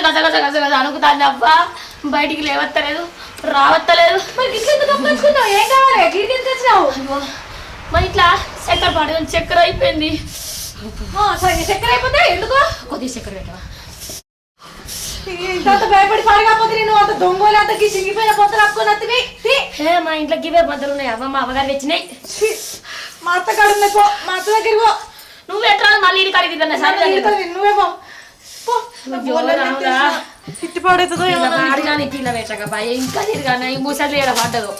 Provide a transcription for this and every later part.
గజ గజ గజ గజ అనుకుతాంది అబ్బా. బయటికి లేవత్తలేదు, రావత్తలేదు. ఏం కావాలి? గిరికి తెచ్చినావు మరి ఇట్లా చక్కెర పడదు, చక్కెర అయిపోయింది. చక్కెర అయిపోతే ఎందుకో కొద్దిగా చక్కెర పెట్టవా? ఇంత భయపడి పడకపోతే నేను అంత దొంగలు అంత గిసిగిపోయిన పోతలు అప్పుకొని మా ఇంట్లో గివే బద్దలు ఉన్నాయి. అవ్వ మా అమ్మగారు తెచ్చినాయి. మా అత్త కాడు పో, మా అత్త దగ్గరికి పో. నువ్వు ఎట్లా మళ్ళీ ఇది కడిగి నువ్వే పో. తిట్టి పడుతుందో ఆడిగాని పిల్ల పెట్టక భయ ఇంకా తిరిగానే ఈ ముసలి ఏడ పడ్డదు.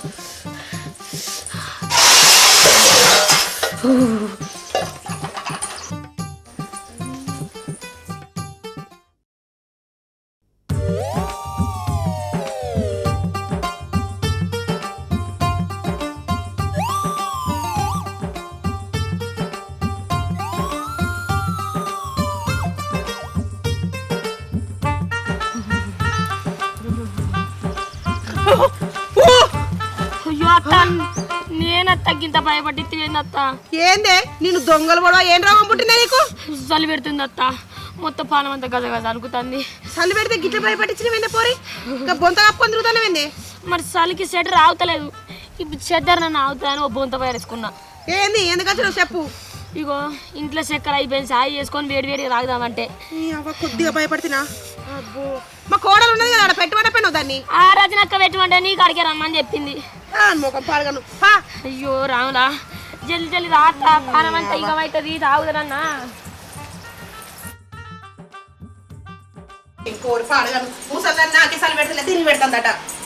నేనత్త గింత భయపడిత్త. ఏందే నేను దొంగలు కూడా ఏం రోగం పుట్టిందా నీకు? చలి పెడుతుంది అత్త, మొత్తం పానం అంతా గజ గజ అనుకుతుంది. చలి పెడితే గిట్ల భయపట్టించిన పోరి ఇంకా బొంత కప్పుకొని తిరుగుతానే. మరి చలికి షెటర్ ఆగుతలేదు. ఇప్పుడు షెటర్ నన్ను ఆగుతాను ఓ బొంత వేరేసుకున్నా. ఏంది ఎందుకు చెప్పు? ఇగో ఇంట్లో చక్కెర అయిపోయింది, సాయి చేసుకొని వేడి వేడిగా తాగుదామంటే కొద్దిగా భయపడుతున్నా. మా కోడలు ఉన్నది కదా పెట్టమంటే దాన్ని. ఆ రజనక్క పెట్టమంటే నీకు అడిగే రమ్మని చెప్పింది. ముఖం పాడగాను. అయ్యో రాములా, జల్లి జల్లి రాత్త పానం అంతా ఇగమవుతుంది, తాగుదరన్నా.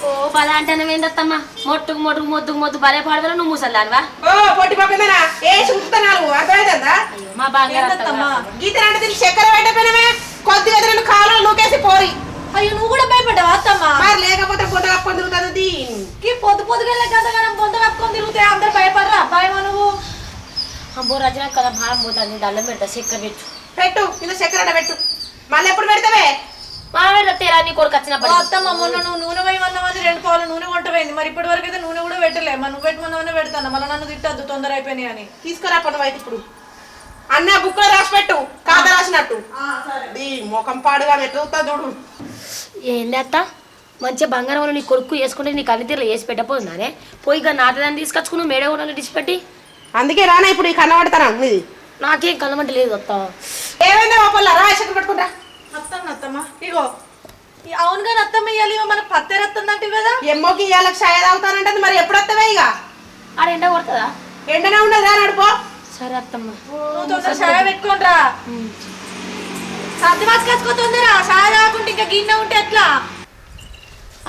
ఓ పద అంటేనే ఏందత్తమ్మా, మొట్టుకు మొట్టుకు మొద్దుకు మొద్దు భలే పాడవరా. నువ్వు ముసల్లానివా? మా గీత చక్కెర పెట్టపోయినమే కొద్దిగా కాలు నూకేసి పోరి. అయ్యో నువ్వు కూడా భయపడ్డావా అత్తమ్మ? మరి లేకపోతే పొద్దు కప్పుకొని తిరుగుతుంది. పొద్దు పొద్దుగా గంటగానం పొద్దు కప్పుకొని తిరుగుతే అందరు భయపడరా? భయమా నువ్వు? అబ్బో రజన కదా భారం పోతుంది, దండం పెడతా. చక్కెర పెట్టు పెట్టు, ఇలా చక్కెర పెట్టు. మళ్ళీ ఎప్పుడు పెడతావే? మా పెడతా నీ కొడుకు వచ్చినప్పుడు. అత్తమ్మ మొన్న నువ్వు నూనె వేయమన్నావని 2 పావులు నూనె వంటపోయింది. మరి ఇప్పటి వరకు అయితే నూనె కూడా పెట్టలే. మరి నువ్వు పెట్టమన్నావనే పెడతాను. మళ్ళీ నన్ను తిట్టద్దు తొందర అయిపోయినాయి అని. తీసుకురా పనులు అయితే ఇప్పుడు అన్న బుక్లో రాసి పెట్టు, కాదా రాసినట్టు. ముఖం పాడుగా ఎట్లా చూడు. ఏంది అత్త, మంచిగా బంగారం నీ కొడుకు వేసుకుంటే నీకు అన్ని తీరులో వేసి పెట్టపోతుందానే. పోయి ఇక నాటదాన్ని తీసుకొచ్చుకున్నావు మేడే కూడా డిసిపెట్టి. అందుకే రానా ఇప్పుడు ఈ కన్నబడతాను మీది. నాకేం కలమంట లేదు అత్త. ఏమైందా రా చక్కెర పట్టుకుంటా. అత్తమ్మ ఇగో అవును కానీ అత్తమ్మ ఇయ్యాలి మనకు పత్తే రత్తుందంటే కదా. ఎమ్మోకి ఇయ్యాలకు ఛాయ్ తాగుతానంటే మరి ఎప్పుడు వస్తావే? ఇక ఆడ ఎండ కొడుతుందా? ఎండనే ఉండదు రా నడుపో. సరే అత్తమ్మ, నువ్వు తొందర ఛాయ్ పెట్టుకోనరా. సర్ది మాస్కో తొందర. ఛాయ్ తాగకుంటే ఇంకా గిన్నె ఉంటే ఎట్లా?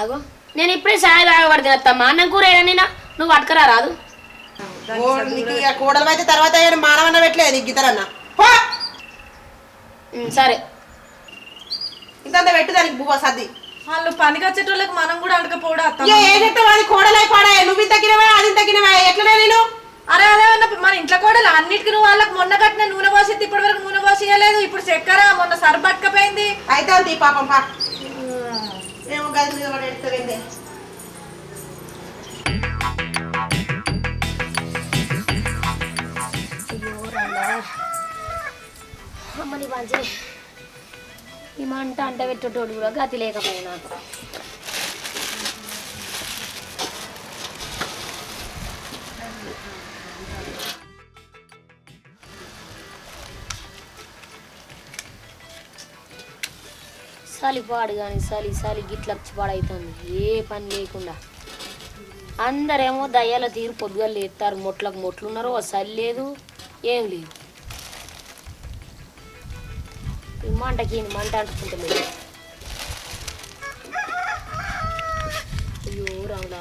అగో నేను ఇప్పుడే ఛాయ్ తాగబడుతుంది అత్తమ్మ. అన్నం కూర ఏదైనా నువ్వు పట్టుకరా రాదు. కూడలు అయితే తర్వాత మానవన్న పెట్టలేదు నీకు గిద్దరన్నా. సరే ఇంత పెట్టు దానికి బువ్వ సర్ది. వాళ్ళు పనికి వచ్చేటోళ్ళకి మనం కూడా అడకపోవడం. ఏం చెప్తావు? అది కోడలై పాడా, నువ్వు తగ్గినవా అది తగ్గినవా ఎట్లనే నేను. అరే అదే మన ఇంట్లో కూడా అన్నిటికీ నువ్వు వాళ్ళకి మొన్న కట్టిన నూనె పోసి ఇప్పటి వరకు నూనె పోసియలేదు. ఇప్పుడు చక్కెర మొన్న సరిపట్టకపోయింది. అయితే అది పాపం పా ఏమో గది మీద కూడా ఎడుతుంది. అమ్మని మంచి ఈ మంట అంట పెట్టేటోడు కూడా గతి లేకపోయినా నాకు. చలి పాడు కానీ చలి గిట్ల పాడవుతుంది. ఏ పని లేకుండా అందరేమో దయ్యాల తీరు పొద్దుగా లేస్తారు. మొట్లకు మొట్లు ఉన్నారు, చలి లేదు ఏం లేదు. మంటకి మంట అంటుకుంటలేదు. అయ్యో రావులా,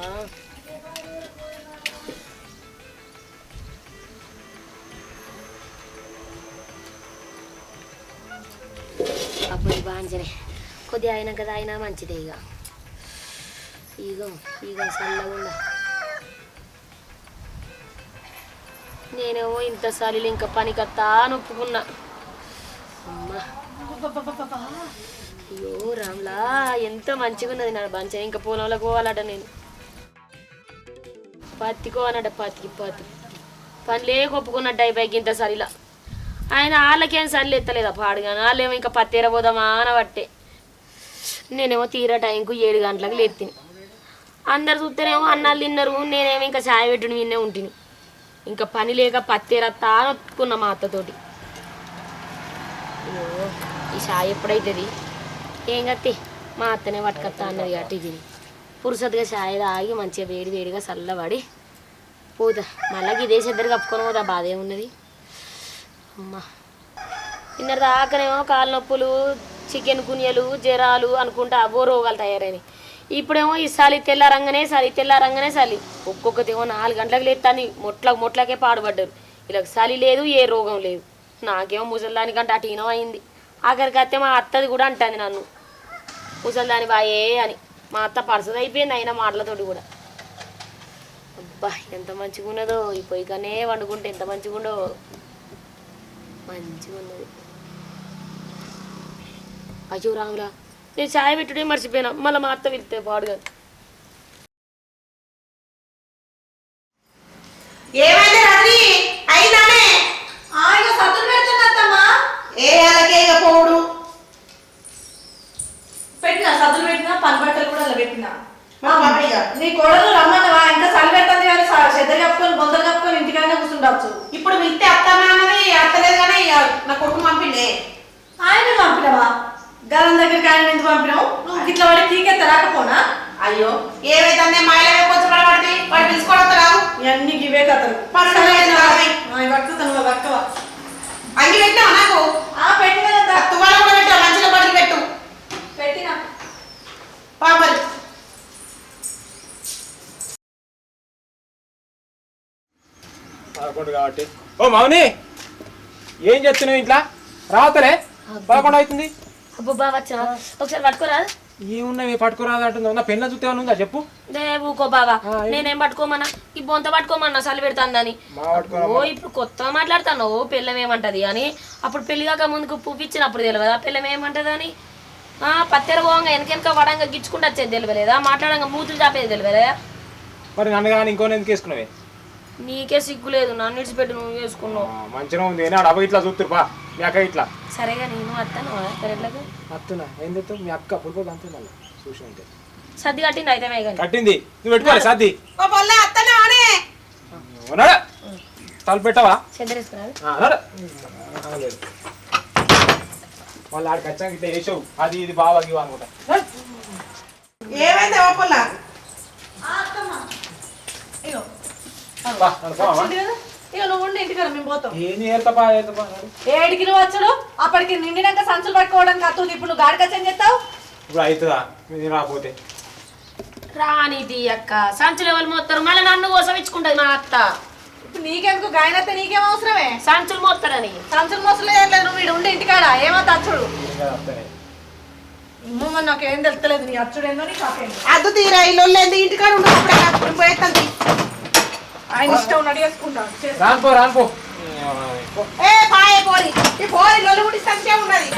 అప్పుడు బాంచనే కొద్దిగా అయినా కదా అయినా మంచిదే. ఇక చల్లకుండా నేనేమో ఇంత చలిలో ఇంకా పనికత్తా అని ఒప్పుకున్నా. అమ్మా అయ్యో రామ్లా, ఎంత మంచిగా ఉన్నది నా బంచ. ఇంకా పొలంలోకి పోవాలట నేను. పత్తికోనట పత్తి పని లేక ఒప్పుకున్నట్టు అయిపోయి ఇంత చలిలా. ఆయన వాళ్ళకేం చలి ఎత్తలేదా పాడుగాను. వాళ్ళేమో ఇంకా పత్తి ఎరబోదామా అనబట్టే. నేనేమో తీరా టైంకు 7 గంటలకు లేత్తిని. అందరు చూస్తేనేమో అన్నాలు తిన్నారు, నేనేమో ఇంకా చాయ్ పెట్టుని విన్నే ఉంటుంది. ఇంకా పని లేక పత్తేరత్తా అని ఒప్పుకున్నా మా అత్తతోటి. అయ్యో ఈ చాయ్ ఎప్పుడైతుంది ఏం కత్తి మా అత్తనే పట్టుకత్తా అన్నది కాబట్టి ఇది పురుసతుగా చాయ్ తాగి మంచిగా వేడిగా చల్లబడి పోతా. మళ్ళీ ఇదే చెద్దరు కప్పుకొని పోతా, బాధ ఏమున్నది. అమ్మా నిన్న దాకానేమో కాళ్ళ నొప్పులు, చికెన్ కునియలు, జ్వరాలు అనుకుంటా అవో రోగాలు తయారైనాయి. ఇప్పుడేమో ఈ చలి తెల్లారంగానే చలి. ఒక్కొక్కతేమో 4 గంటలకు లేస్తాను, మొట్లకే పాడుపడ్డారు. ఇలా చలి లేదు, ఏ రోగం లేదు. నాకేమో ముసలిదానికంటే అటు ఈనం అయింది. ఆఖరికి అత్తే మా అత్తది కూడా అంటుంది నన్ను ముసలిదాని బాయే అని. మా అత్త పరుసది అయిపోయింది అయినా మాటలతోటి కూడా. అబ్బా ఎంత మంచిగా ఉన్నదో ఈ పొయ్యికనే వండుకుంటే, ఎంత మంచిగా ఉండో. మంచిగా ఉన్నది. అయ్యో రాములా, నేను చాయ్ పెట్టుడే మర్చిపోయినా, మళ్ళీ మా అత్త వెళ్తే పాడుగా. పెట్టినా సద్దులు పెట్టినా, పని బట్టలు కూడా అలా పెట్టినా. నీ కోడలు రమ్మన్నవా? ఇంకా చలి పెట్టండి కానీ చెద్దరు కప్పుకొని బొందలు కప్పుకొని ఇంటికన్నా కూర్చుండవచ్చు. ఇప్పుడు విత్తే అత్తమ్మా అన్నది అత్తలేదు కానీ నా కొడుకు పంపిండే. ఆయన పంపినవా? గరం దగ్గరికి ఆయన ఎందుకు పంపినావు? నువ్వు ఇట్లా వాడి కీకెత్త రాకపోనా? అయ్యో ఏమైతే మాయలే కొంచెం పడబడి వాడు పిలుచుకోవడం రావు. ఇవన్నీ ఇవే కథలు. నువ్వు పక్కవా అంగి పెట్టినావా నాకు? పెట్టినా తువాల కూడా పెట్టావు, మంచిగా బట్టలు పెట్టు. పెట్టినా పాపలు కాబట్టి. ఓ మౌని ఏం చెప్తున్నావు ఇంట్లో? రావతలే 11 అవుతుంది. అబ్బో బాగా వచ్చిన ఒకసారి పట్టుకోరా. ఏమున్నాయి పట్టుకురాదు అంటుంది. నా పెళ్ళ చూస్తే ఉందా చెప్పు. ఊకో బాబా, నేనేం పట్టుకోమన్నా? ఈ బొంత పట్టుకోమన్నా చలి పెడతాందని. ఓ ఇప్పుడు కొత్తగా మాట్లాడుతాను పిల్లం ఏమంటది అని. అప్పుడు పెళ్లి కాక ముందుకు పువ్విచ్చినప్పుడు తెలియదా పిల్లం ఏమంటది అని. పత్తెర పోవంగా వెనకెనక వడంగా గిచ్చుకుంటూ వచ్చేది తెలియలేదా? మాట్లాడంగా మూతులు చాపేది తెలియదా? మరి నన్ను కానీ ఇంకోని ఎందుకు వేసుకున్నావే? నీకే సిగ్గు లేదు, నన్ను విడిచిపెట్టి నువ్వు వేసుకున్నావు. మంచిగా ఉంది. నేను అడవ ఇట్లా చూస్తురు పా మీ అక్క ఇట్లా. సరేగా నేను అత్తాను పెరట్లకు అత్తున్నా ఏం చెప్తావు? మీ అక్క పులిపోదు అంతే. మళ్ళీ చూసి ఉంటే సర్ది కట్టింది అయితే కానీ కట్టింది. నువ్వు పెట్టుకోవాలి సర్ది. అత్తనే తలుపు పెట్టవా? చెద్దరేసుకున్నాడు వాళ్ళు ఆడికి వచ్చాక ఇట్లా వేసావు అది ఇది బాగా ఇవ్వ అనుకుంటా. ఏమైంది ఓపల్లా? ఇక నువ్వు ఉండి ఇంటికి మేము పోతాం. ఏంది ఏతపా 7కి నువ్వు వచ్చాడు, అప్పటికి నిండినాక సంచులు పట్టుకోవడానికి అత్తుంది. ఇప్పుడు నువ్వు గాడికి వచ్చి ఏం చేస్తావు? ఇప్పుడు అవుతుందా మీరు రాకపోతే? రానిది అక్క సంచులు ఎవరు మోస్తారు? మళ్ళీ నన్ను కోసం ఇచ్చుకుంటది మా అత్త. ఇప్పుడు నీకెందుకు గాయనత్తే? నీకేం అవసరమే సంచులు మోస్తారని? సంచులు మోసలేదు లేదు. నువ్వు వీడు ఉండి ఇంటికాడ ఏమవుతా అచ్చుడు. నాకు ఏం తెలుస్తలేదు నీ అచ్చుడు ఏందో నీ కాకేందో. అద్దు తీరా ఇల్లు ఇంటికాడ ఉండదు పోయేస్తుంది. ఆయన ఇష్టం ఉన్నాడు చేసుకుంటాను. రానుపో రానుపో. ఏ పాయే పోరి ఈ పోరి లొల్లు గుడి సంఖ్య ఉన్నది.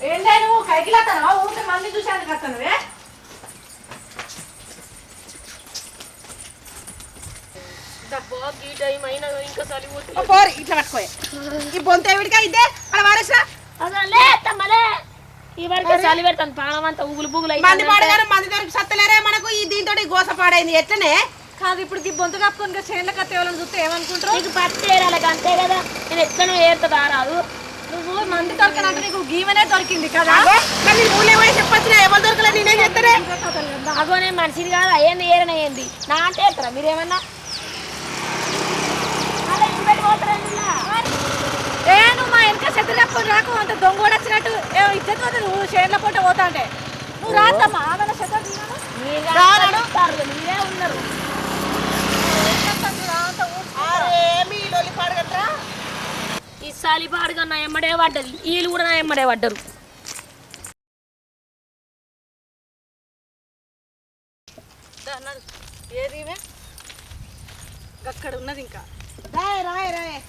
ఏంటో నువ్వు కైకిలాతావా? ఊరికే మంది చూసేందుకు వస్తానువే. ఇంకా చలి పోరి ఇట్లా పట్టుకోయే. ఈ బొంత ఎవడికా ఇద్దే అలా వారేసా ఈ వరకు చలి పెడతాను. పానం అంతా ఉగులు పుగులు మంది పాడగారు మంది దొరికి సత్తలేరే మనకు. ఈ దీంతో గోస పాడైంది ఎట్లనే కాదు. ఇప్పుడు ఈ బొంత కప్పుకొని చేనుల కత్త ఎవరైనా చూస్తే ఏమనుకుంటారు? నీకు పత్తేరాలకు అంతే కదా. నేను ఎట్లనో ఏరుతుందా రాదు. నువ్వు మంది దొరకనంటే నీకు గీవనే దొరికింది కదా. కానీ ఊళ్ళో పోయి చెప్పొచ్చిన ఎవరు దొరకలేదు నేనేం చెప్తానే. అగోనే మనిషిని కాదు అయ్యింది ఏరనయ్యింది నా అంటే ఎత్తరా మీరేమన్నా? నువ్వు మా వెనక చెత్త కప్పుకొని రాకు. అంత దొంగ కూడా వచ్చినట్టు ఇద్దరు పోతే నువ్వు చేనుల పూట పోతా అంటే నువ్వు రాద్దమ్మా. ఆమె చెత్త మీరే ఉన్నారు. ఈ సాలిపాడుగా నా ఎమ్మడే పడ్డది, వీళ్ళు కూడా నా ఎమ్మడే పడ్డరు. ఏది అక్కడ ఉన్నది ఇంకా రాయ్ రాయ్ రాయ్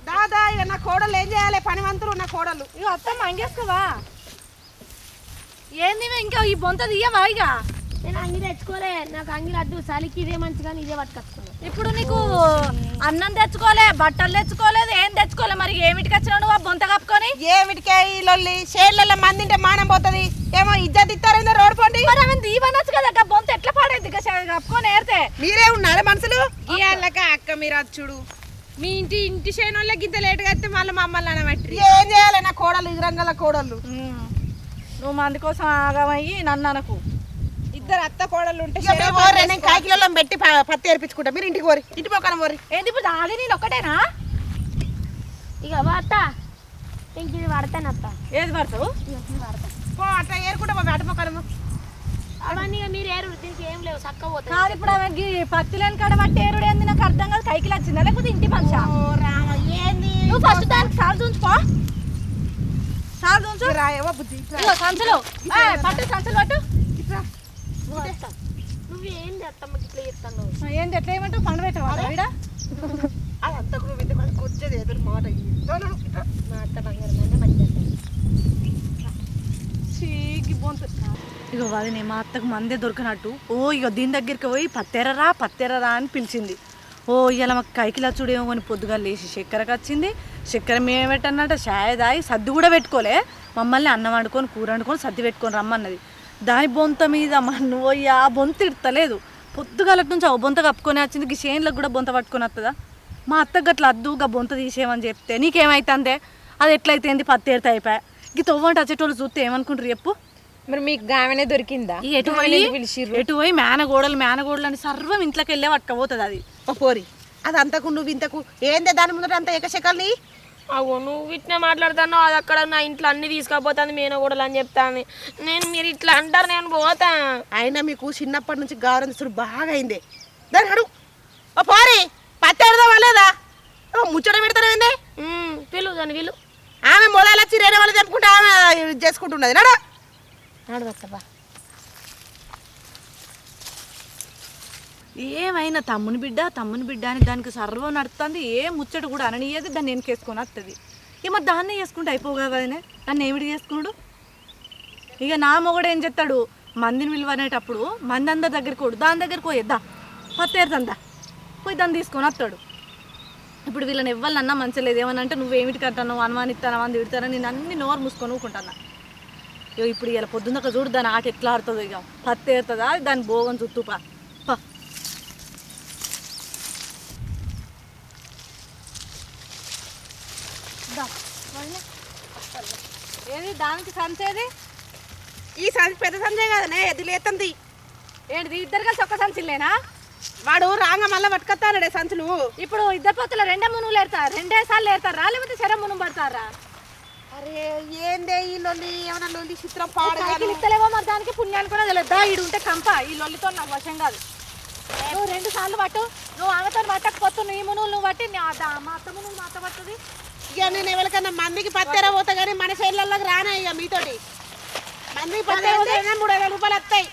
దాదా ఇక నా కోడలు ఏం చేయాలి? పనివంతులు నా కోడలు. ఇక అత్తమ్మ అంగేసుకోవా? ఏంది ఇంకా ఈ బొంత తీయవా? ఇక నేను అంగి తెచ్చుకోలే, నాకు అంగి అడ్డు చలికి ఇదే మంచిగా ఇదే పట్టుకొచ్చుకున్నా. ఇప్పుడు నీకు అన్నం తెచ్చుకోలే, బట్టలు తెచ్చుకోలేదు, ఏం తెచ్చుకోలే, మరి ఏమిటికి వచ్చినావు నువ్వు బొంత కప్పుకొని? ఏమిటికే ఈ లొల్లి షేర్లలో మంది తింటే మానం పోతుంది, ఏమో ఇజ్జత్ ఇస్తారేందో రోడ్ పోండి. మరి ఆమె దీవనొచ్చు కదా, బొంత ఎట్లా పాడేది కప్పుకొని ఏరితే? మీరే ఉన్నారా మనుషులు? ఇయాలక అక్క మీరు వచ్చుడు మీ ఇంటి చేయనోళ్ళకి ఇంత లేటుగా వస్తే మళ్ళీ మమ్మల్ని అనబట్టి ఏం చేయాలి నా కోడలు ఇరంగల కోడలు. నువ్వు మంది కోసం ఆగమయ్యి నన్ను అనకు. ఇద్దరు అత్త కోడలు ఉంటే నేను కాకిలలో పెట్టి పత్తి ఏర్పించుకుంటా, మీరు ఇంటికి పోరి, ఇంటి పోకన పోరి. ఏంది ఇప్పుడు ఆగి నేను ఒక్కటేనా? ఇక వాడతా, ఇంక ఇది వాడతాను అత్త. ఏది పడతావు? పో అట్లా ఏరుకుంటా మా వేట పోకనము. అవన్నీ ఇక మీరు ఏరు, దీనికి ఏం లేవు, చక్క పోతాయి. కాదు ఇప్పుడు ఆమె పత్తి లేని కాడ బట్టి ఏరుడు ఏంది నాకు అర్థం కాదు. కైకిలు వచ్చిందా లేకపోతే ఇంటి మనిషా? ఏంది నువ్వు ఫస్ట్ దానికి సాలు దుంచుకో, సాలు దుంచు. రాయవా బుద్ధి ఇదిగో సంచులు పట్టు, సంచులు పట్టు. నువ్వు ఏం చేస్తామ్మకి ఇట్లా చేస్తాను? ఏంది ఎట్లా ఏమంటావు? పండు పెట్టవా ఈడ? అదంతా వచ్చేది ఎదురు మాట. మా అత్త బంగారం అంటే మంచిగా ఇగో వాదిని మా అత్తకు మందే దొరికినట్టు ఇగో దీని దగ్గరికి పోయి పత్తెరరా అని పిలిచింది. ఇలా మాకు కైకిలా చూడేమో అని పొద్దుగా లేచి చక్కెరకు వచ్చింది. చక్కెర మేమే పెట్టన్నట్ట చాయ్ దాగి సర్ది కూడా పెట్టుకోలే, మమ్మల్ని అన్నం వండుకొని కూర వండుకొని సర్ది పెట్టుకొని రమ్మన్నది. దాని బొంత మీద మన్ను పోయి ఆ బొంత ఇడతలేదు. పొద్దుగాలటి నుంచి ఆ బొంత కప్పుకొని వచ్చింది. ఈ చేనులకు కూడా బొంత పట్టుకొని వస్తుందా? మా అత్తకు అట్లా అద్దుగా బొంత తీసేయమని చెప్తే నీకేమైతుందే? అది ఎట్లయితే పత్తి ఏరితే అయిపోయా. ఈ తొవ్వంటి వచ్చేటోళ్ళు చూస్తే ఏమనుకుంటారు చెప్పు? మరి మీకు గామెనే దొరికిందా? ఎటు పోయి మేనగోడలు అని సర్వం ఇంట్లోకి వెళ్ళే పట్టుకపోతుంది అది. పోరి అది అంతకు నువ్వు ఇంతకు ఏందే దాని ముందర అంత ఏకశకల్ని. అగో నువ్వు ఇట్లా మాట్లాడుతాను, అది అక్కడ నా ఇంట్లో అన్ని తీసుకపోతాను మేన కూడా అని చెప్తాను నేను. మీరు ఇట్లా అంటారు, నేను పోతా. అయినా మీకు చిన్నప్పటి నుంచి గౌరవిస్తుడు బాగా అయింది. దాని అడు పోరి పత్తి ఎడదా వాళ్ళేదా ముచ్చట పెడతానే పిలువు దాన్ని పిలువు. ఆమె మొదలు వచ్చి రేరే వాళ్ళు చెప్పుకుంటే ఆమె చేసుకుంటున్నది. నడు నడవచ్చబ్బా. ఏమైనా తమ్ముని బిడ్డ అని దానికి సర్వం నడుస్తుంది. ఏ ముచ్చట కూడా అననీయదు, దాన్ని వెనకేసుకొని వస్తుంది. ఇక మరి దాన్నే చేసుకుంటే అయిపోగా కదనే, దాన్ని ఏమిటి చేసుకున్నాడు? ఇక నా మొగడు ఏం చెప్తాడు, మందిని విలువనేటప్పుడు మంది అందరి దగ్గరికి పోడు, దాని దగ్గరికి పోయేద్దా పత్తేరుతుందా పోయి దాన్ని తీసుకొని వస్తాడు. ఇప్పుడు వీళ్ళని ఇవ్వాలన్నా మంచిగా లేదు. ఏమన్నా అంటే నువ్వేమిటి కట్టాను అనుమానిస్తాను అని తిడతాను, నేను అన్ని నోరు మూసుకొని ఊకుంటాను. ఇక ఇప్పుడు ఇలా పొద్దున్నక చూడు దాని ఆట ఎట్లా ఆడుతుందో. ఇక పత్తేరుతుందా దాని భోగం చుట్టూపా ఏది దానికి సంచేది? ఈ సంచి పెద్ద సంచే కదనే, ఎది లేతంది. ఏంటిది ఇద్దరు కలిసి ఒక్క సంచిలేనా? వాడు రాంగ మళ్ళీ పట్టుకొస్తానడే సంచులు. ఇప్పుడు ఇద్దరు పొత్తులు రెండే మునుగులు ఏరుతారు, 2 సార్లు ఏరుతారా లేకపోతే శరం మునుగు పడతారా? అరే ఏందే ఈ లొల్లి, ఏమన్నా లొల్లి చిత్రం పాడు. ఇస్తలేవో మరి దానికి పుణ్యాన్ని కూడా తెలియదా? ఈడు ఉంటే కంప, ఈ లొల్లితో నాకు వశం కాదు. నువ్వు 2 సార్లు పట్టు, నువ్వు ఆమెతో పట్టకపోతు నీ మునుగులు నువ్వు పట్టి మా అత్త మునుగు మా అత్త పడుతుంది. ఇక నేను ఎవరికన్నా మందికి పత్తేరా పోతా కానీ మన శైలిలోకి రానా ఇక మీతోటి. మందికి పత్తేరా 3,000 రూపాయలు వస్తాయి.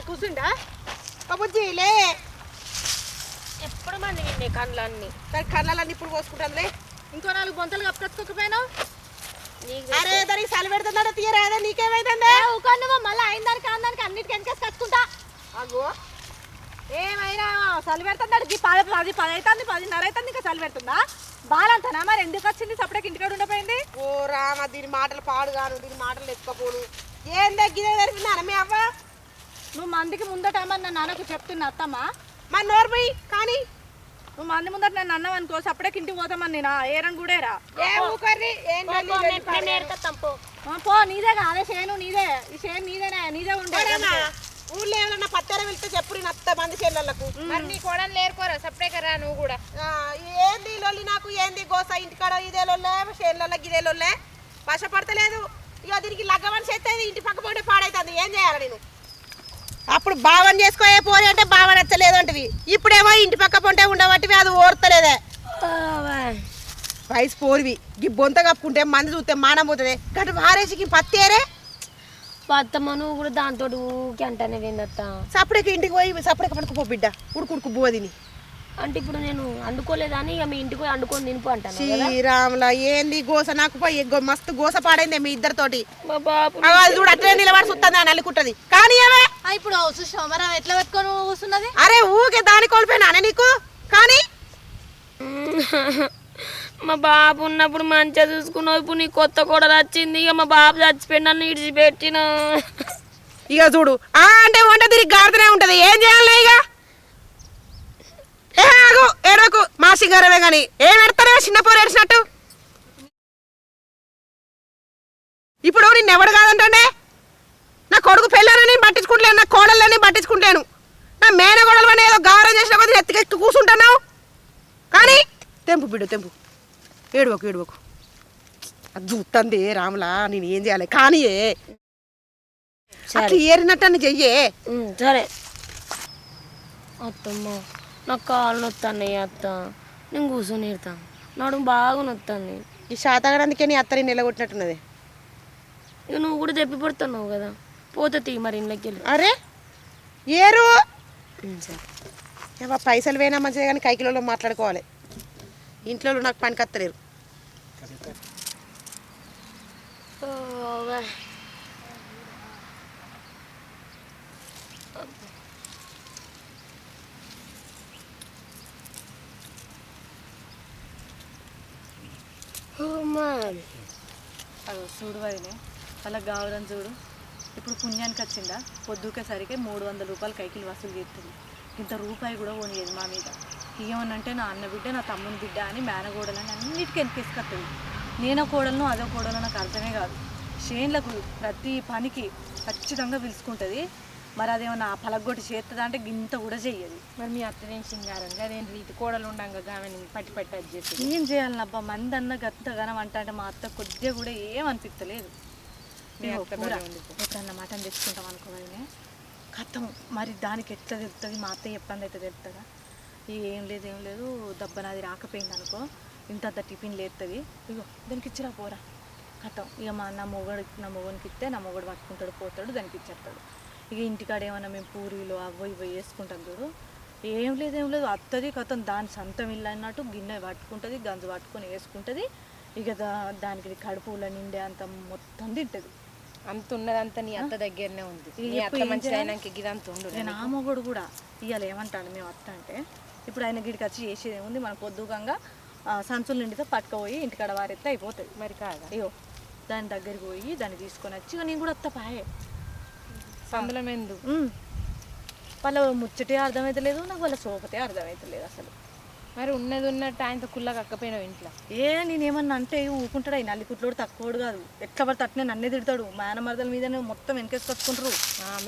కూర్చుండా కబుజ్జి లే, ఎప్పుడు మంది విన్నే కళ్ళన్నీ దాని కళ్ళన్నీ ఇప్పుడు పోసుకుంటానులే. ఇంకో 4 బొంతలు కప్పుకొచ్చుకోకపోయినావు. అరే దానికి సలి పెడుతుందా తీయరాదా, నీకేమైతుందే? నువ్వు మళ్ళీ అయిన దానికి ఆందానికి అన్నిటికీ వెనకేసి కచ్చుకుంటా. అగో ఏమైనా చలి పెడుతున్నాడు. 10 అవుతుంది, 10:30 అవుతుంది, ఇంకా చలి పెడుతుందా? బాలంతనా మరి ఎందుకు వచ్చింది? సపరేట్ ఇంటికాడ ఉండిపోయింది. ఓ రామ, దీని మాటలు పాడుగాను, దీని మాటలు ఎత్తుకపోను. ఏం తగ్గిదే జరిపిందా మీ అవ్వ? నువ్వు మందికి ముందట ఏమన్నా నాన్నకు చెప్తున్నా అత్తమ్మా, మన నోర్మై కానీ నువ్వు మంది ముందట నన్ను అన్నావు అనుకో సపరేట్ ఇంటికి పోతామని నేను ఏరం కూడారా. పో నీదే కాదే చేను, నీదే ఈ చేను నీదేనా, నీదే ఉండే. ఊళ్ళో ఏమన్నా పత్తేర వెళ్తే చెప్పు నేను అత్త మంది చేనులకు. మరి నీ కోడలు లేరుకోరా సపరేట్ రా నువ్వు కూడా. ఏంది లొల్లి నాకు, ఏంది గోస ఇంటికాడ ఇదే లొల్లే, చేనులకి ఇదే లొల్లే, వశపడతలేదు. ఇక దీనికి లగ్గమని చేస్తే ఇంటి పక్క పోతే పాడైతుంది. ఏం చేయాలి నేను? అప్పుడు భావన చేసుకోయే పోయి అంటే భావ నచ్చలేదు అంటవి, ఇప్పుడేమో ఇంటి పక్క పొంటే ఉండబట్టివి అది ఓర్తలేదే. వయసు పోరివి ఈ బొంత కప్పుకుంటే మంది చూస్తే మానం పోతుంది. గటు వారేసికి పత్తేరే అత్తమ్మ నువ్వు కూడా దాంతో ఊకి అంటానే విందత్త. సపరేట్ ఇంటికి పోయి సపరేట్ పడుకుపో బిడ్డ, ఉడుకుడుకు బువ్వ తిని. అంటే ఇప్పుడు నేను అందుకోలేదని ఇక మీ ఇంటికి పోయి వండుకొని తినిపో అంటాను కదా. శ్రీరాముల ఏంది గోస నాకు పోయి మస్తు గోస పాడైంది మీ ఇద్దరితోటి. మా బాబు అది చూడు అట్లే నిలబడి సుత్తంది అని అల్లుకుంటది. కానీ ఏమే ఇప్పుడు చూసావు మరి ఎట్లా పెట్టుకొని కూర్చున్నది. అరే ఊకే దాని కోల్పోయినా నీకు. కానీ మా బాబు ఉన్నప్పుడు మంచిగా చూసుకున్నావు, ఇప్పుడు నీ కొత్త కోడలు వచ్చింది, ఇక మా బాబు చచ్చిపోయి నన్ను ఇడిచిపెట్టిన. ఇక చూడు అంటే వంట తిరిగి గాడుతూనే ఉంటది. ఏం చేయాలి ఇక? ఏడోకు మా సింగారమే గాని ఏం పెడతారే చిన్న పోరు ఏడ్చినట్టు. ఇప్పుడు నిన్నెవడు కాదంటే నా కొడుకు పెళ్ళానని పట్టించుకుంటలేను, నా కోడళ్ళని పట్టించుకుంటాను, నా మేనగోడలు ఏదో గారం చేసిన కొద్ది ఎత్తికెక్కి కూర్చుంటున్నావు. కానీ తెంపు బిడ్డు తెంపు, ఏడవకు అది చూస్తుంది రాములా. నేను ఏం చేయాలి? కానీ అట్లా ఏరినట్టు అని చెయ్యే. సరే అత్తమ్మ, నాకు కాళ్ళు నొత్తాయి అత్త, నేను కూర్చొని ఇడతాను, నడుము బాగా నొత్తాను. ఈ శాతగానందుకే నీ అత్తని నిలగొట్టినట్టున్నది. ఇక నువ్వు కూడా చెప్పి పడుతున్నావు కదా, పోతే తీ మరి ఇంట్లోకి వెళ్ళి. అరే ఏరు సరే పైసలు పోయినా మంచిదే కానీ కైకిలో మాట్లాడుకోవాలి. ఇంట్లో నాకు పని కత్తలేరు. అదో చూడు వదినే అలా కావాలని చూడు. ఇప్పుడు పుణ్యానికి వచ్చిందా పొద్దుకేసరికి 300 రూపాయలు కైకిలు వసూలు చేస్తుంది. ఇంత రూపాయి కూడా పోనీయదు మా మీద. ఏమనంటే నా అన్న బిడ్డ, నా తమ్ముని బిడ్డ అని మేనగోడలని అన్నిటికీ వెనకేసుకొస్తుంది. నేనో కోడలను అదో కోడలు నాకు అర్థమే కాదు. చేన్లకు ప్రతి పనికి ఖచ్చితంగా పిలుచుకుంటుంది. మరి అదేమన్నా పలగొట్టి చేస్తుందా అంటే గింత కూడా చెయ్యదు. మరి మీ అత్తదేం సింగారం అదేం రీతి కోడలు ఉండంగా పట్టి అది చేసి ఏం చేయాలన్నబ్బా, మంది అన్న గంతగానం అంటే మా అత్త కొద్దిగా కూడా ఏమనిపిస్తలేదు. ఎప్పుడన్నా మటన్ తెచ్చుకుంటాం అనుకోవాలనే కథం. మరి దానికి ఎట్లా తెలుస్తుంది? మా అత్త చెప్పండి అయితే తెలుస్తుందా? ఏం లేదు దెబ్బనాది రాకపోయింది అనుకో, ఇంత టిఫిన్ లేస్తుంది, ఇగో దానికి ఇచ్చిరా పోరా కథం. ఇక నా మొగనికి ఇస్తే నా మొగడు పట్టుకుంటాడు, పోతాడు, దానికి ఇచ్చేస్తాడు. ఇక ఇంటికాడ ఏమన్నా మేము పూరీలు అవ్వ ఇవ్వ వేసుకుంటాం చూడు, ఏం లేదు అత్తది కథం. దాని సొంతం ఇల్లు అన్నట్టు గిన్నె పట్టుకుంటుంది, గంజు పట్టుకొని వేసుకుంటుంది. ఇక దానికి కడుపులో నిండే అంత మొత్తం తింటుంది. అంత ఉన్నదంతా నీ అత్త దగ్గరనే ఉంది. నా మొగడు కూడా ఇవాళ ఏమంటాడు మేము అత్త అంటే, ఇప్పుడు ఆయన గిడికి వచ్చి చేసేది ఏముంది, మన పొద్దుగంగా సంచులు నిండితే పట్టుకుపోయి ఇంటికాడ వారెత్తే అయిపోతుంది. మరి కాదా? అయ్యో దాని దగ్గరికి పోయి దాన్ని తీసుకొని వచ్చి నేను కూడా అత్త పాయే సందులం ఎందు వాళ్ళ ముచ్చటే అర్థమవుతలేదు, నాకు వాళ్ళ సోపతే అర్థమవుతలేదు అసలు. మరి ఉన్నది ఉన్నట్టు ఆయనతో కుళ్ళగా అక్కపోయినావు ఇంట్లో. నేనేమన్నా అంటే ఊకుంటాడు. ఆయన నల్లికుట్లోడు తక్కువడు కాదు, ఎట్లా పడితే అట్నే నన్నే తిడతాడు. మేనమరదల మీదనే మొత్తం వెనకేసుకొచ్చుకుంటారు.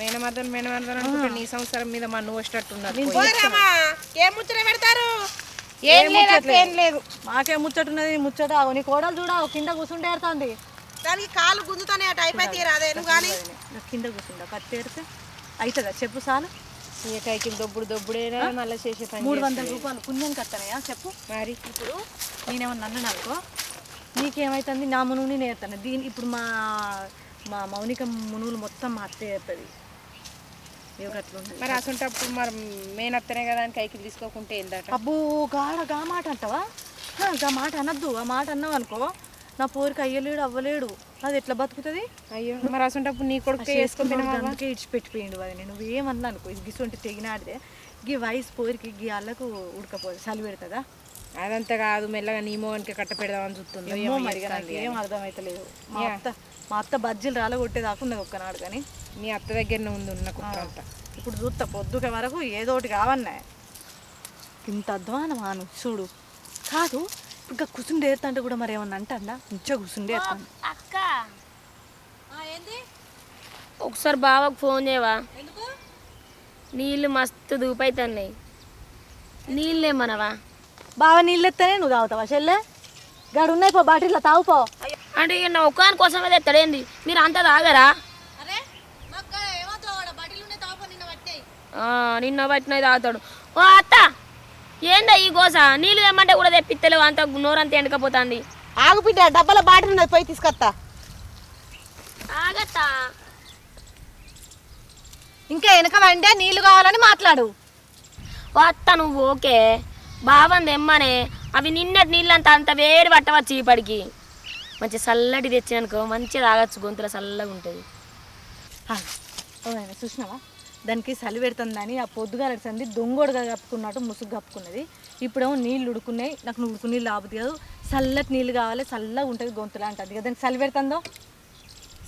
మేనమరదలు అనుకుంటే నీ సంవత్సరం మీద మా నువ్వు వచ్చేటట్టున్నారు. ఏం ముచ్చట పెడతారు? ఏం లేదు మాకేం ముచ్చట ఉన్నది? ముచ్చట నీ కోడలు చూడ కింద కూర్చుంటే ఏరుతుంది. దానికి కాళ్ళు గుంజుతానే అటు అయిపోయి రాదే నువ్వు. కానీ కింద కూర్చుంటా కత్తి ఏరితే అవుతుందా చెప్పు చాలు. కైకిలు దొబ్బుడేనా మళ్ళీ చేసే పని. 300 రూపాయలు పుణ్యానికి వస్తానయా చెప్పు. మరి ఇప్పుడు నేనేమన్నా అన్నాను అనుకో, నీకేమవుతుంది? నా మునువుని నేర్తాను. ఇప్పుడు మా మౌనిక మునువులు మొత్తం మా అత్తే చేస్తుంది. మరి అసంటప్పుడు మరి మేనత్తనే కదా అని కైకిలు తీసుకోకుంటే ఏందట? అబ్బో గా మాట అంటావా? గా మాట అనద్దు. ఆ మాట అన్నావు అనుకో, నా పోరికి అయ్యలేడు అవ్వలేడు, అది ఎట్లా బతుకుతుంది? అయ్యో మరి అసంటప్పుడు నీ కొడుకు అందుకే ఇడిచిపెట్టిపోయిండు అది. నువ్వేమన్నా అనుకో, గిసొంటి తెగినాడితే గీ వయసు పోరికి గీ అల్లకు ఉడకపోదు, చలి పెడుతుందా? అదంతా కాదు, మెల్లగా నీ మోహన్కి కట్ట పెడదామని చూస్తుంది. మరి నాకు ఏం అర్థమవుతలేదు. మా అత్త బజ్జీలు రాలగొట్టేదాకున్నది ఒక్కనాడు. కానీ మీ అత్త దగ్గరనే ఉంది ఉన్న కుట్ర అంతా. ఇప్పుడు చూస్తా పొద్దుక వరకు ఏదోటి కావన్నాయి. ఇంత అధ్వానమాను చూడు. కాదు ఇంకా కూర్చుండే ఏరుతా కూడా మరి ఏమన్నా అంటా మంచిగా కూర్చుండే అక్క ఒకసారి బావకు ఫోన్ చేయవా? నీళ్ళు మస్తు దూపైతున్నాయి, నీళ్ళు ఏమనవా? బాగా నీళ్ళు ఎత్తానే నువ్వు తాగుతావా? చెల్లె గాడు ఉన్నాయి పో, బాటిల్లో తాగుపో. అంటే ఇక నా ఒక్కదాని కోసమే తెస్తాడేంది? మీరు అంతా తాగరా? నిన్న పట్టినవి తాగుతాడు. ఓ అత్త ఏందా ఈ గోస? నీళ్ళు తెమ్మంటే కూడా తెప్పిత్తలేవు, అంత నోరంతా ఎండకపోతుంది. ఆగు బిడ్డ, డబ్బాల బాటిల్ ఉన్నది పోయి తీసుకొస్తా. ఆగత్తా ఇంకా వెనక వండే నీళ్లు కావాలని మాట్లాడు. ఓ అత్త నువ్వు ఓకే, బావంది ఎమ్మనే అవి నిన్నటి నీళ్ళంతా అంత వేడి పట్టవచ్చు ఇప్పటికి మంచి చల్లటి తెచ్చిననుకో మంచిగా తాగొచ్చు గొంతులో చల్లగా ఉంటుంది. చూసినావా దానికి చలి పెడుతుందని ఆ పొద్దుగాల సంది దొంగోడుగా కప్పుకున్నట్టు ముసుగు కప్పుకున్నది. ఇప్పుడేమో నీళ్ళు ఉడుకున్నాయి, నాకు ఉడుకు నీళ్ళు ఆపుతుంది కాదు, చల్లటి నీళ్ళు కావాలి, చల్లగా ఉంటుంది గొంతులా అంటుంది కదా. దానికి చలి పెడుతుందో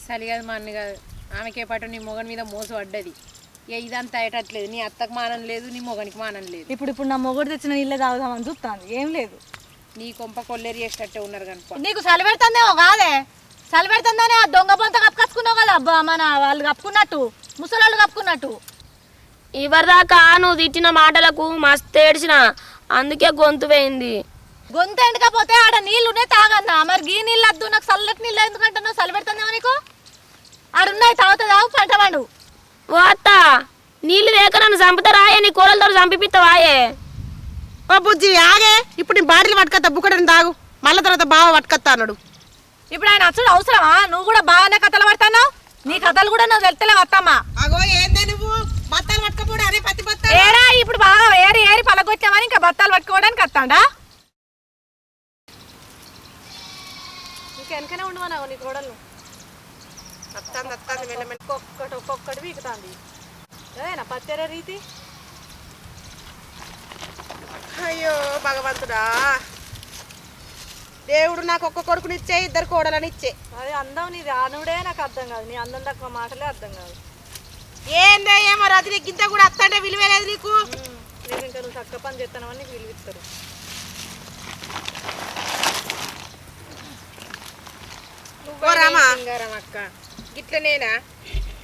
చలి కాదు మా అన్న కాదు, ఆమెకే పాటు నీ మొగని మీద మోస పడ్డది. ఇక ఇదంతా అయ్యేటట్లేదు, నీ అత్తకు మానం లేదు, నీ మొగనికి మానం లేదు. ఇప్పుడు నా మొగడు తెచ్చిన నీళ్ళే తాగుదామని చూస్తాను, ఏం లేదు. నీ కొంప కొల్లేరు చేసేటట్టే ఉన్నారు కనుక. నీకు చలి పెడుతుందేమో కాదే, చలి పెడుతుందని ఆ దొంగ పొంత కప్పుకొచ్చుకున్నావు కదా అబ్బా, మన వాళ్ళు కప్పుకున్నట్టు, ముసలాళ్ళు కప్పుకున్నట్టు. ఇవరిదాకా నువ్వు తిట్టిన మాటలకు మస్తు ఏడ్చిన, అందుకే గొంతు పోయింది. గొంతు ఎండకపోతే ఆడ నీళ్ళునే తాగన్నా, మరి గీ నీళ్ళు వద్దు నాకు చల్లటి నీళ్ళు ఎందుకంటే నువ్వు చలి పెడుతుందేమో నీకు. ఆడున్నాయి తాగుతుంది తాగు పంట పండు. ఓ అత్త నీళ్ళు లేక నన్ను చంపుతారాయే, నీ కూరలతో చంపిపిస్తావాయే. ఓ బుజ్జి ఆగే, ఇప్పుడు నీ బాటిల్ పట్టుకొస్తా బుక్కడని తాగు, మళ్ళీ తర్వాత బావ పట్టుకొస్తా అన్నాడు. ఇప్పుడు ఆయన అసలు అవసరమా? నువ్వు కూడా బాగానే కథలు పడతావు, నీ కథలు కూడా నువ్వు తెలుస్తలేవు అత్తమ్మా. అగో ఏందే నువ్వు బత్తాలు పట్టుకపోడు అనే పత్తి బత్తా ఏడా ఇప్పుడు బాగా ఏరి ఏరి పలగొచ్చామని ఇంకా బత్తాలు పట్టుకోవడానికి వస్తాడా? ఇంకా వెనకనే ఉండవనా నీ కోడలు అత్తంది అత్తంది మెల్లమెల్ల ఒక్కొక్కటి వీకుతాంది. అదేనా పత్తెర రీతి? అయ్యో భగవంతుడా, దేవుడు నాకు ఒక్క కొడుకునిచ్చే, ఇద్దరు కోడలని ఇచ్చే. అది అందం నీది ఆనుడే నాకు అర్థం కాదు, నీ అందం తక్కువ మాటలే అర్థం కాదు. ఏందే ఏమో రజనీ గింత కూడా అత్తంటే విలువే లేదు నీకు. నేను ఇంకా నువ్వు చక్క పని చేస్తానని నీకు విలువిస్తారు. అక్క గిట్లనేనా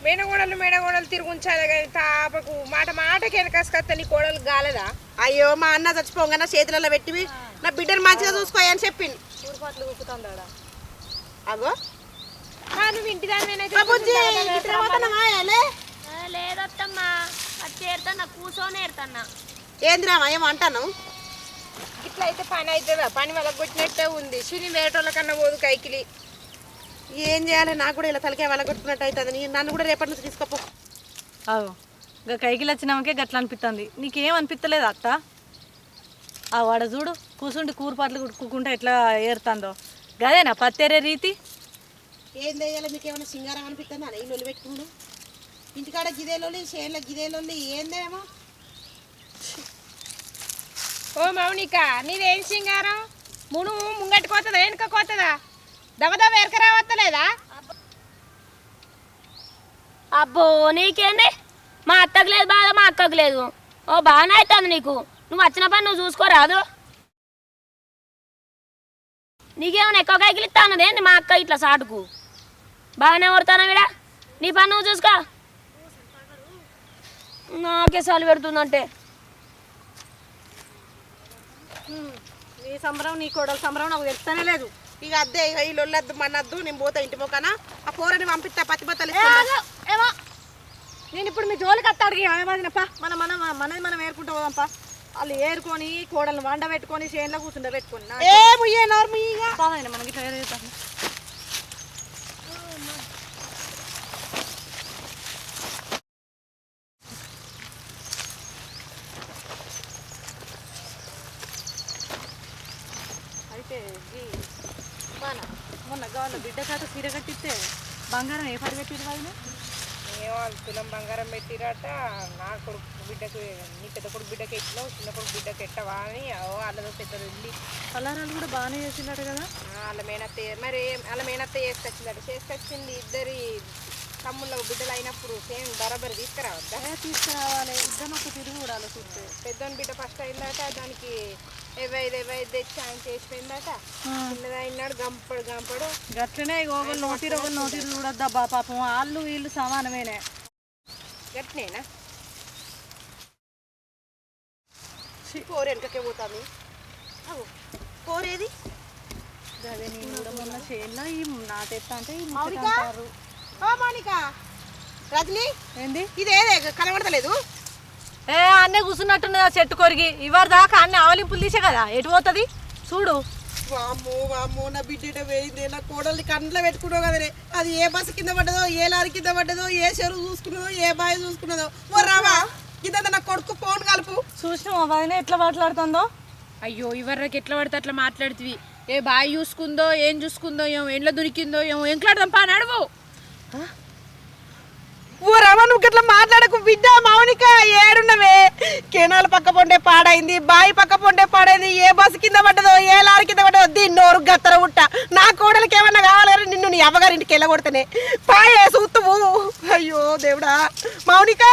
మేడగోడలు తిరుగుంచాలి కానీ తాపకు మాట మాటకి వెనకాసుకొస్తా నీ కోడలు గాలదా? అయ్యో మా అన్న చచ్చిపోగా నా చేతులలో పెట్టి నా బిడ్డను మంచిగా చూసుకోయని చెప్పింది. ఊరుపాట్లు ఊపుతాందాడా? అగో నువ్వు ఇంటి దాని లేదత్తమ్మా అది ఏరుతున్నా, కూర్చొని ఏరుతున్నా. ఏందిరామా ఏమో అంటాను. ఇట్లా అయితే పని అవుతుందా? పని వాళ్ళకి కొట్టినట్టే ఉంది. శని వేరేటోళ్ళ కన్నా పోదు కైకిలి. ఏం చేయాలి, నాకు కూడా ఇలా తలకాయ వాళ్ళ కొట్టుకున్నట్టు అవుతుంది. నన్ను కూడా రేపటి నుంచి తీసుకోపో. అవు ఇంకా కైకిలు వచ్చినామకే గట్లా అనిపిస్తుంది, నీకేం అనిపిస్తలేదు అత్త? ఆ వాడ చూడు కూర్చుండి కూరపాట్లు కుట్టుకుంటా ఎట్లా ఏరుతుందో, గదేనా పత్తేరే రీతి? ఏం చేయాలి, మీకు ఏమైనా సింగారం అనిపిస్తుందా? ఈ లొల్లి పెట్టుకున్నాడు ఇంటికాడ గిదేలోని చేనుల గిదేలోని ఏందేమో. ఓ మౌనిక నీదేం సింగారం? మును ముంగట్టుకోతుందా వెనుకపోతుందా? దబదబ ఎరక రావత్తలేదా? అబ్బో నీకేంది, మా అత్తకు లేదు బాధ, మా అక్కకు లేదు. ఓ బాగానే అవుతుంది నీకు, నువ్వు వచ్చిన పని నువ్వు చూసుకోరాదు. నీకేమైనా ఎక్కువ కైకిలు ఇస్తా అన్నది ఏంది మా అక్క ఇట్లా సాటుకు? బాగానే కొడతానా వీడ, నీ పని నువ్వు చూసుకో. నాకే చలి పెడుతుందంటే నీ సంబరం నీ కోడల సంబరం నాకు తెలుస్తూనే లేదు. ఇక అద్దే ఇక ఈ లొల్లద్దు మనద్దు, నేను పోతా ఇంటి మొక్కన ఆ పోరని పంపిస్తా పత్తి బత్తలు. ఏమో నేను ఇప్పుడు మీ జోలికి అత్తాడికి ఏమదినప్ప, మనది మనం ఏరుకుంటూ పోదాంపా. వాళ్ళు ఏరుకొని కోడలు వండ పెట్టుకొని చేనులో కూర్చుండ పెట్టుకొని మనకి ఇట్లా ఏరుతాను. అయితే మొన్న గవర్న బిడ్డ కాక సీర కట్టిస్తే బంగారం ఏ పడి పెట్టిరు వాళ్ళు? ఏమో తులం బంగారం పెట్టిరట. నా కొడుకు బిడ్డకు, నీ పెద్ద కొడుకు బిడ్డకి ఎట్టినావు, చిన్న కొడుకు బిడ్డకి ఎట్టవా అని వాళ్ళతో పెద్ద వెళ్ళి పలారాలు కూడా బాగానే చేసిందట కదా. వాళ్ళ మేనత్త మరి వాళ్ళ మేనత్త చేసుకొచ్చిందట. చేసుకొచ్చింది ఇద్దరి తమ్ముళ్ళ బిడ్డలు అయినప్పుడు సేమ్ బరాబరి తీసుకురావద్దా? తీసుకురావాలి, ఇద్దరు ఒక తిరిగి కూడా చూస్తే. పెద్దోని బిడ్డ ఫస్ట్ అయిందట, దానికి 25 తెచ్చి ఆయన చేసిపోయిందట. చిన్నది అయినాడు గంపడు గట్లనే ఒకళ్ళు నోటిరు చూడొద్దా బా, పాపం వాళ్ళు వీళ్ళు సమానమేనే. గట్నేనా పోరు వెనకకే పోతాను. పోరేది అదే నేను కూడా మొన్న చేనులో ఈ నాటెత్తా అంటే ఓ మౌనిక, రజనీ ఏంది ఇదేదే కనబడతలేదు? అన్నే కూర్చున్నట్టున్నది ఆ చెట్టు కొరిగి. ఇవరి దాకా అన్ని ఆవలింపులు తీసే కదా, ఎటు పోతుంది చూడు. వామ్మో వామ్మో, నా బిడ్డ పోయింది. నా కోడల్ని కంట్లో పెట్టుకున్నావు కదనే, అది ఏ బస్సు కింద పడ్డదో, ఏ లారీ కింద పడ్డదో, ఏ చెరువు చూసుకున్నదో, ఏ బావి చూసుకున్నదో. ఓ రావా ఇదంతా నా కొడుకు ఫోన్ కలుపు. చూసినావా వదిన ఎట్లా మాట్లాడుతుందో? అయ్యో ఇవరికి ఎట్లా పడితే అట్లా మాట్లాడుతుంది. ఏ బాయ్ చూసుకుందో ఏం చూసుకుందో ఏమో ఎండ్లో దొరికిందో ఏమో ఎంట్లాడదాం పా నడువు. ఓ రమ నువ్వు ఇట్లా మాట్లాడకు బిడ్డ. మౌనిక ఏడున్నవే? కెనాల పక్క పొంటే పాడైంది, బాయి పక్క పొంటే పాడైంది. ఏ బస్సు కింద పడ్డదో ఏ లారీ కింద పడ్డదో దీన్నోరు గత్తర ఉట్ట. నా కోడలికి ఏమన్నా కావాలని నిన్ను నీ అవ్వగారింటికి వెళ్ళగొడతానే పాయే సూత్తువు. అయ్యో దేవుడా మౌనిక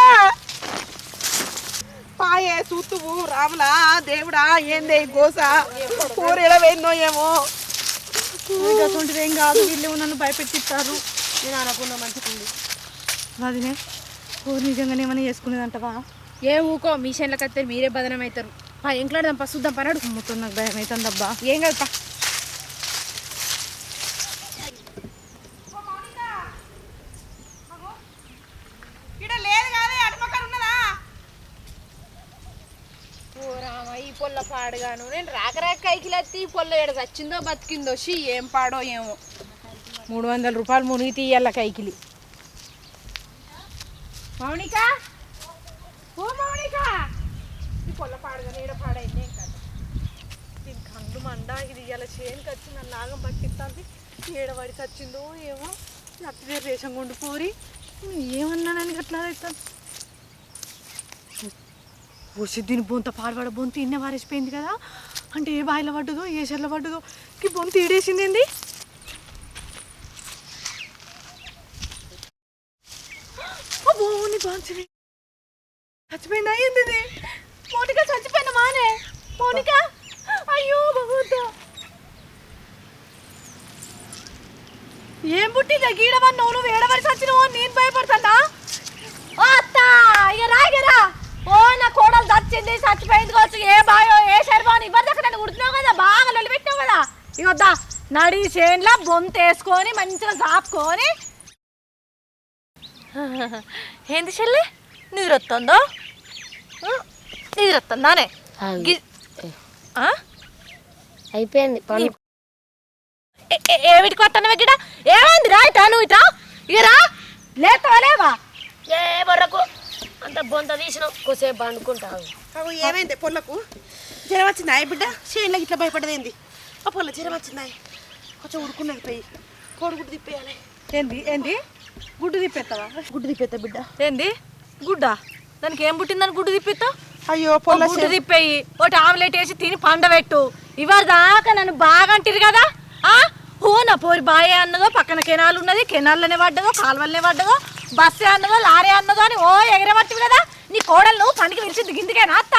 పాయే సూత్తువు. రాములా దేవుడా ఏందే గోస ఊరు ఎడవేందో ఏమో. అటువంటిది ఏం కాదు, వీళ్ళు నన్ను భయపెట్టిస్తారు. నేను అనుకున్నా మంచిగుంది. వదినే ఓ నిజంగానే ఏమైనా చేసుకునేదంటవా? ఏ ఊకో మీ చేనులకు వస్తే మీరే బదనం అవుతారు. పా ఎంట్లాడదాం పా చూద్దాం పా నడు. మొత్తం నాకు భయం అవుతుంది అబ్బా. ఏం కాదు పా. ఇక్కడ లేదు కాదే అటుపక్కన ఉన్నదా? ఓ రామ ఈ పొల్ల పాడుగాను. నేను రాక కైకిలెత్తి ఈ పొల్ల ఏడ చచ్చిందో బతికిందో షీ ఏం పాడో ఏమో. 300 రూపాయలు మునిగి తీయాల కైకిలి. మౌనిక ఓ మౌనిక ఈ పొల్ల పాడుగా ఏడ పాడైంది ఏం కాదు. దీని కళ్ళు మండ, ఇది ఇలా చేనుకి వచ్చి నన్ను నాగం పట్టిస్తుంది. ఏడవాడి చచ్చిందో ఏమో. అట్లే రేషన్ గుండు పోరి ఏమన్నానని అట్లా అవుతాను. వచ్చి దీని బొంత పాడబడ బొంత ఇన్నే వారేసిపోయింది కదా. అంటే ఏ బాయిలో పడ్డదో ఏ చెర్ల పడ్డదో ఈ బొంత ఈడేసింది ఏంది? నీ బాంచివి చచ్చిపోయిందా ఏంది? మౌనిక చచ్చిపోయిన మానే. మౌనిక అయ్యో భగవంత ఏం పుట్టిందా గీడవన్నావు? నువ్వు ఏడవరి చచ్చినవో నేను భయపడతానా? అత్త ఇక రాగరా. ఓ నా కోడలు చచ్చింది చచ్చిపోయింది కావచ్చు. ఏ బాయో ఏ శర్వాణి ఇవ్వరు నన్ను కుడుతున్నావు కదా, బాగా నిలబెట్టినావు కదా. ఇక వద్దా నడి చేనులా బొంత వేసుకొని మంచిగా సాపుకొని. ఏంది చెల్లి నిద్రొస్తుందో? నిద్రొస్తుందానే? అయిపోయింది పని. ఏమిటికి వస్తాను గిడ? ఏమైంది రా? ఇటా నువ్వు ఇటా ఇరా లేతావా లేవా? ఏ బొర్రకు అంత బొంత తీసినావు కొద్దిసేపు పండుకుంటావు. అవు ఏమైంది పొల్లకు? జ్వరం వచ్చిందా బిడ్డ? చేనులకు ఇట్లా భయపడదేంది? ఆ పొల్ల జ్వరం వచ్చిందా? కొంచెం ఉడుకున్నది పోయి కోడిగుడ్డు తిప్పేయాలి. ఏంది ఏంది గుడ్డు తిప్పేస్తావా? గుడ్డు తిప్పేస్తా బిడ్డ. ఏంది గుడ్డా? దానికి ఏం పుట్టిందని గుడ్డు తిప్పిస్తావు? అయ్యో పొల్ల గుడ్డు తిప్పేయి, ఒకటి ఆమ్లెట్ వేసి తిని పండబెట్టు. ఇవాళ దాకా నన్ను బాగా అంటారు కదా. ఓ నా పోరి బాయే అన్నదో, పక్కన కెనాల్ ఉన్నది, కెనాల్లోనే పడ్డదో, కాలువలనే పడ్డదో, బస్సే అన్నదో, లారీ అన్నదో అని ఓ ఎగరబట్టివి కదా. నీ కోడలు నువ్వు పనికి పిలిచింది గిందికేనా అత్త?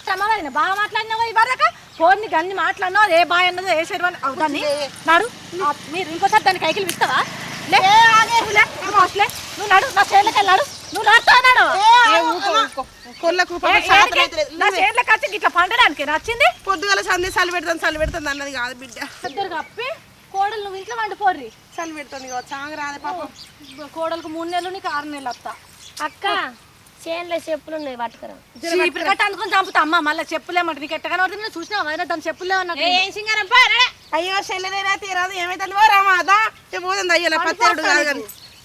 సమాధానం బాగా మాట్లాడినావా ఇవాళ? ఫోన్ నీకు అన్ని మాట్లాడినావు. ఏ బాయ్ అన్నదో ఏ శర్వాణి అవుతాన్ని నాడు. మీరు ఇంకోసారి దాన్ని కైకిలు ఇస్తావా? నువ్వు నడు నా చేనులకి వెళ్ళాడు. నువ్వు నడుతున్నాడు నా చేనులకు వచ్చి ఇట్లా పండడానికి నచ్చింది. పొద్దుగల సందే చలి పెడుతుంది అన్నది కాదు బిడ్డ. ఇద్దరు కప్పి కోడలు నువ్వు ఇంట్లో వండిపోర్రి. చలి పెడుతుంది చాంగ రాదే పాపం. కోడలకు 3 నెలలు నీకు 6 నెలలు వస్తా. అక్క చేనులో చెప్పులు ఉన్నాయి పట్టుకురా. చీపురు కట్ట అనుకుని చంపుతా. అమ్మ మళ్ళీ చెప్పులేమంట నీకు ఎట్టగానే నేను చూసినా అయినా దాని చెప్పులేమన్నా. ఏం సింగారం పా రే. అయ్యో చెల్లెదైనా తీరాదు ఏమైతుంది ఓ రామాదా పోతుంది అయ్యో పత్తేరుడు కాదు కానీ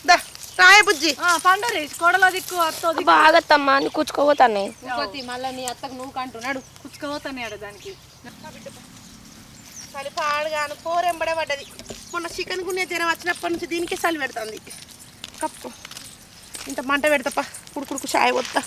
దా రాయ బుజ్జి పండు కోడలో దిక్కు అత్తో బాగా తమ్మా అని కూర్చుకోపోతాను. మళ్ళీ నీ అత్తకు నువ్వు కంటున్నాడు కూర్చుకోపోతాను దానికి. చలి పాడుగాను పోరెంబడే పడ్డది. మొన్న చికెన్ గున్నే జ్వరం వచ్చినప్పటి నుంచి దీనికే చలి పెడుతుంది. కప్పు ఇంత మంట పెడతాపా కుడుకుడుకు చాయ్ వస్తా.